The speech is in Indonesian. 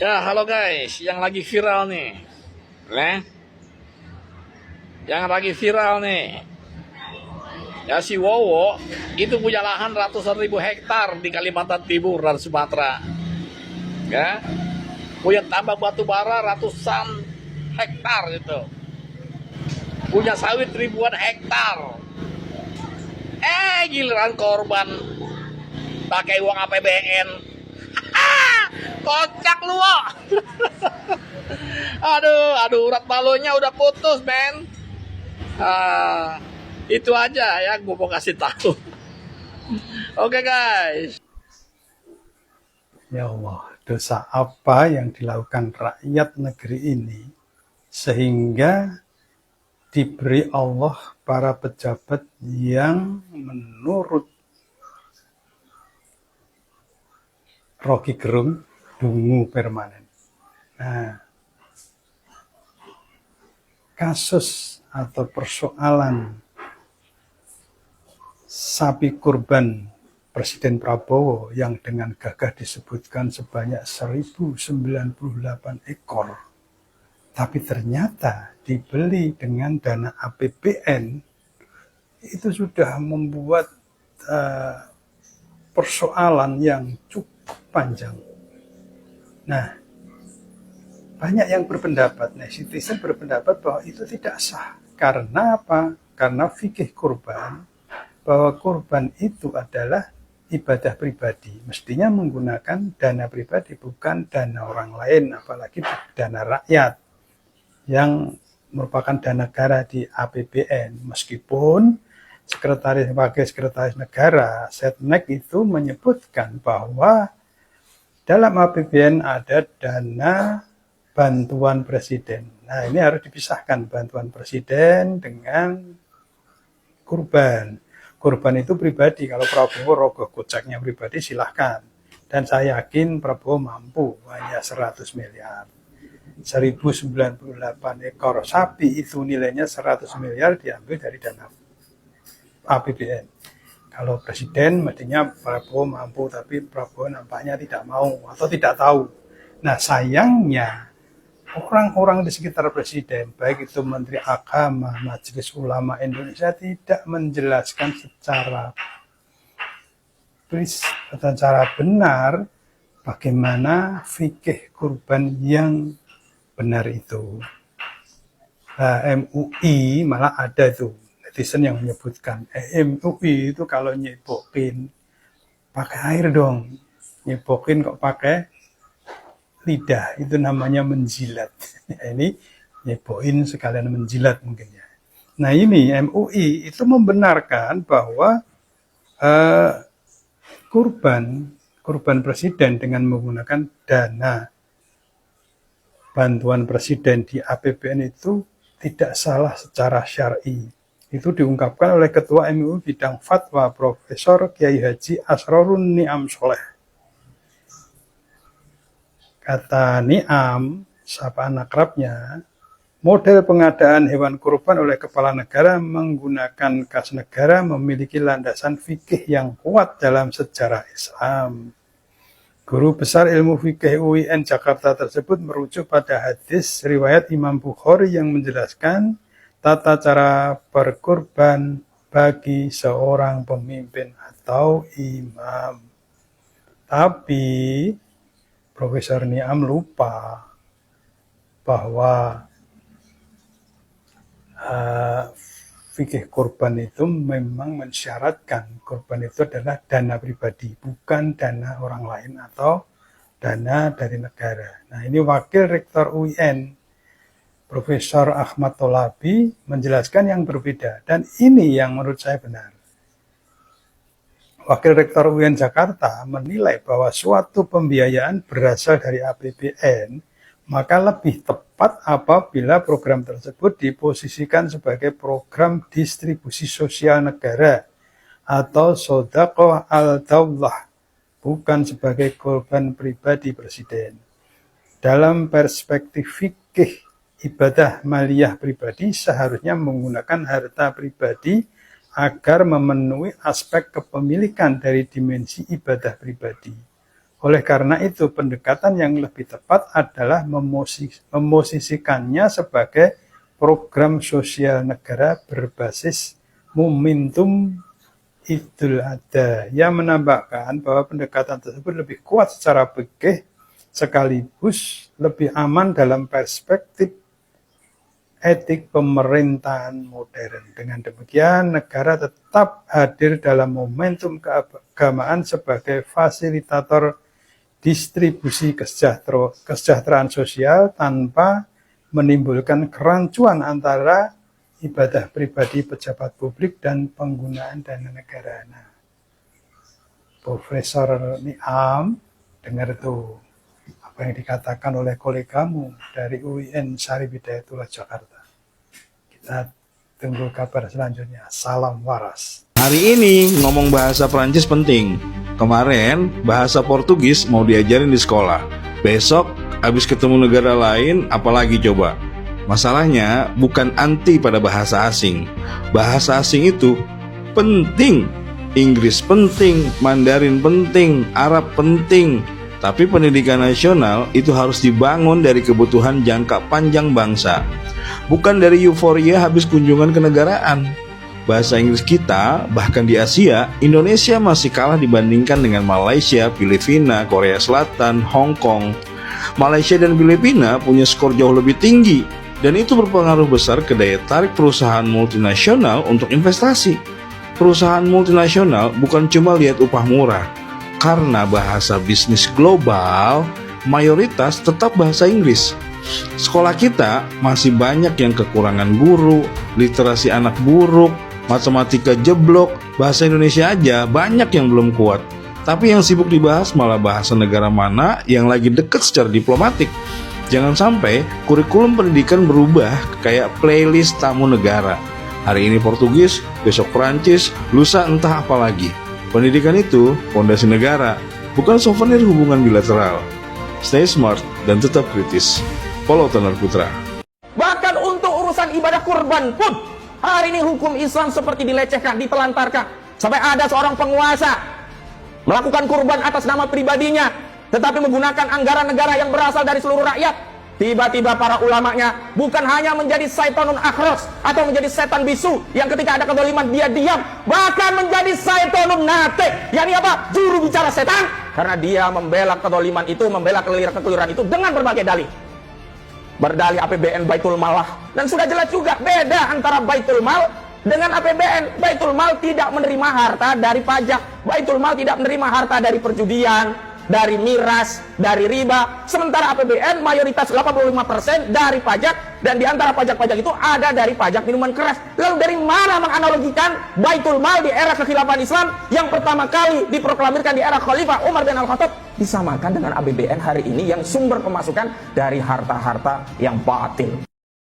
Ya, halo guys, yang lagi viral nih. Nah, yang lagi viral nih. Ya si Wowo itu punya lahan ratusan ribu hektar di Kalimantan Timur dan Sumatera. Ya, punya tambang batu bara ratusan hektar itu. Punya sawit ribuan hektar. Giliran korban pakai uang APBN. Kocak lu, Wo. Aduh, urat malunya udah putus, men. Ah, itu aja ya gue mau kasih tahu. Oke guys. Ya Allah, dosa apa yang dilakukan rakyat negeri ini sehingga diberi Allah para pejabat yang menurut Rocky Gerung dungu permanen. Nah, kasus atau persoalan sapi kurban Presiden Prabowo yang dengan gagah disebutkan sebanyak 1098 ekor, tapi ternyata dibeli dengan dana APBN, itu sudah membuat uh, persoalan yang cukup panjang. Nah, banyak yang berpendapat, netizen berpendapat bahwa itu tidak sah. Karena apa? Karena fikih kurban, bahwa kurban itu adalah ibadah pribadi. Mestinya menggunakan dana pribadi, bukan dana orang lain, apalagi dana rakyat yang merupakan dana negara di APBN. Meskipun sekretaris negara Setnek itu menyebutkan bahwa dalam APBN ada dana bantuan presiden. Nah, ini harus dipisahkan bantuan presiden dengan kurban. Kurban itu pribadi. Kalau Prabowo rogoh koceknya pribadi silahkan. Dan saya yakin Prabowo mampu hanya 100 miliar. 1098 ekor sapi itu nilainya 100 miliar diambil dari dana APBN. Kalau presiden mestinya Prabowo mampu, tapi Prabowo nampaknya tidak mau atau tidak tahu. Nah, sayangnya orang-orang di sekitar presiden, baik itu Menteri Agama, Majelis Ulama Indonesia, tidak menjelaskan secara benar bagaimana fikih kurban yang benar itu. Nah, MUI malah ada tuh netizen yang menyebutkan MUI itu kalau nyebokin pakai air dong, nyebokin kok pakai lidah, itu namanya menjilat. Ini nyebokin sekalian menjilat mungkin ya. Nah, ini MUI itu membenarkan bahwa eh, kurban presiden dengan menggunakan dana bantuan presiden di APBN itu tidak salah secara syar'i. Itu diungkapkan oleh Ketua MUI Bidang Fatwa Profesor Kiai Haji Asrorun Niam Soleh. Kata Niam, sapaan akrabnya, model pengadaan hewan kurban oleh kepala negara menggunakan kas negara memiliki landasan fikih yang kuat dalam sejarah Islam. Guru besar ilmu fikih UIN Jakarta tersebut merujuk pada hadis riwayat Imam Bukhari yang menjelaskan tata cara berkurban bagi seorang pemimpin atau imam. Tapi Profesor Niam lupa bahwa uh, fikih kurban itu memang mensyaratkan kurban itu adalah dana pribadi, bukan dana orang lain atau dana dari negara. Nah, ini Wakil Rektor UIN, Profesor Ahmad Tolabi, menjelaskan yang berbeda. Dan ini yang menurut saya benar. Wakil Rektor UIN Jakarta menilai bahwa suatu pembiayaan berasal dari APBN, maka lebih tepat apabila program tersebut diposisikan sebagai program distribusi sosial negara atau sodaqoh al-daulah, bukan sebagai korban pribadi presiden. Dalam perspektif fikih, ibadah maliyah pribadi seharusnya menggunakan harta pribadi agar memenuhi aspek kepemilikan dari dimensi ibadah pribadi. Oleh karena itu, pendekatan yang lebih tepat adalah memosisikannya sebagai program sosial negara berbasis momentum Idul Adha, yang menambahkan bahwa pendekatan tersebut lebih kuat secara fikih sekaligus lebih aman dalam perspektif etik pemerintahan modern. Dengan demikian, negara tetap hadir dalam momentum keagamaan sebagai fasilitator distribusi kesejahteraan sosial tanpa menimbulkan kerancuan antara ibadah pribadi pejabat publik dan penggunaan dana negara. Nah, Profesor Niam, dengar tuh apa yang dikatakan oleh kolegamu dari UIN Syarif Hidayatullah Jakarta. Kita tunggu kabar selanjutnya. Salam waras. Hari ini ngomong bahasa Prancis penting. Kemarin bahasa Portugis mau diajarin di sekolah. Besok habis ketemu negara lain apalagi coba. Masalahnya bukan anti pada bahasa asing. Bahasa asing itu penting. Inggris penting, Mandarin penting, Arab penting. Tapi pendidikan nasional itu harus dibangun dari kebutuhan jangka panjang bangsa. Bukan dari euforia habis kunjungan kenegaraan. Bahasa Inggris kita, bahkan di Asia, Indonesia masih kalah dibandingkan dengan Malaysia, Filipina, Korea Selatan, Hong Kong. Malaysia dan Filipina punya skor jauh lebih tinggi, dan itu berpengaruh besar ke daya tarik perusahaan multinasional untuk investasi. Perusahaan multinasional bukan cuma lihat upah murah, karena bahasa bisnis global mayoritas tetap bahasa Inggris. Sekolah kita masih banyak yang kekurangan guru, literasi anak buruk, matematika jeblok, bahasa Indonesia aja banyak yang belum kuat. Tapi yang sibuk dibahas malah bahasa negara mana yang lagi deket secara diplomatik. Jangan sampai kurikulum pendidikan berubah kayak playlist tamu negara. Hari ini Portugis, besok Perancis, lusa entah apa lagi. Pendidikan itu fondasi negara, bukan souvenir hubungan bilateral. Stay smart dan tetap kritis. Follow Tenar Putra. Bahkan untuk urusan ibadah kurban pun hari ini hukum Islam seperti dilecehkan, ditelantarkan. Sampai ada seorang penguasa melakukan kurban atas nama pribadinya, tetapi menggunakan anggaran negara yang berasal dari seluruh rakyat. Tiba-tiba para ulamanya bukan hanya menjadi syaitonun akhros atau menjadi setan bisu yang ketika ada kezaliman dia diam, bahkan menjadi syaitonun nate, yakni apa? Juru bicara setan, karena dia membela kezaliman itu, membela kekeliruan itu dengan berbagai dalih. Berdalih APBN Baitul Mal, dan sudah jelas juga beda antara Baitul Mal dengan APBN. Baitul Mal tidak menerima harta dari pajak, Baitul Mal tidak menerima harta dari perjudian, dari miras, dari riba. Sementara APBN mayoritas 85% dari pajak, dan di antara pajak-pajak itu ada dari pajak minuman keras. Lalu dari mana menganalogikan Baitul Mal di era kekhilafan Islam yang pertama kali diproklamirkan di era Khalifah Umar bin Al-Khattab disamakan dengan APBN hari ini yang sumber pemasukan dari harta-harta yang batil?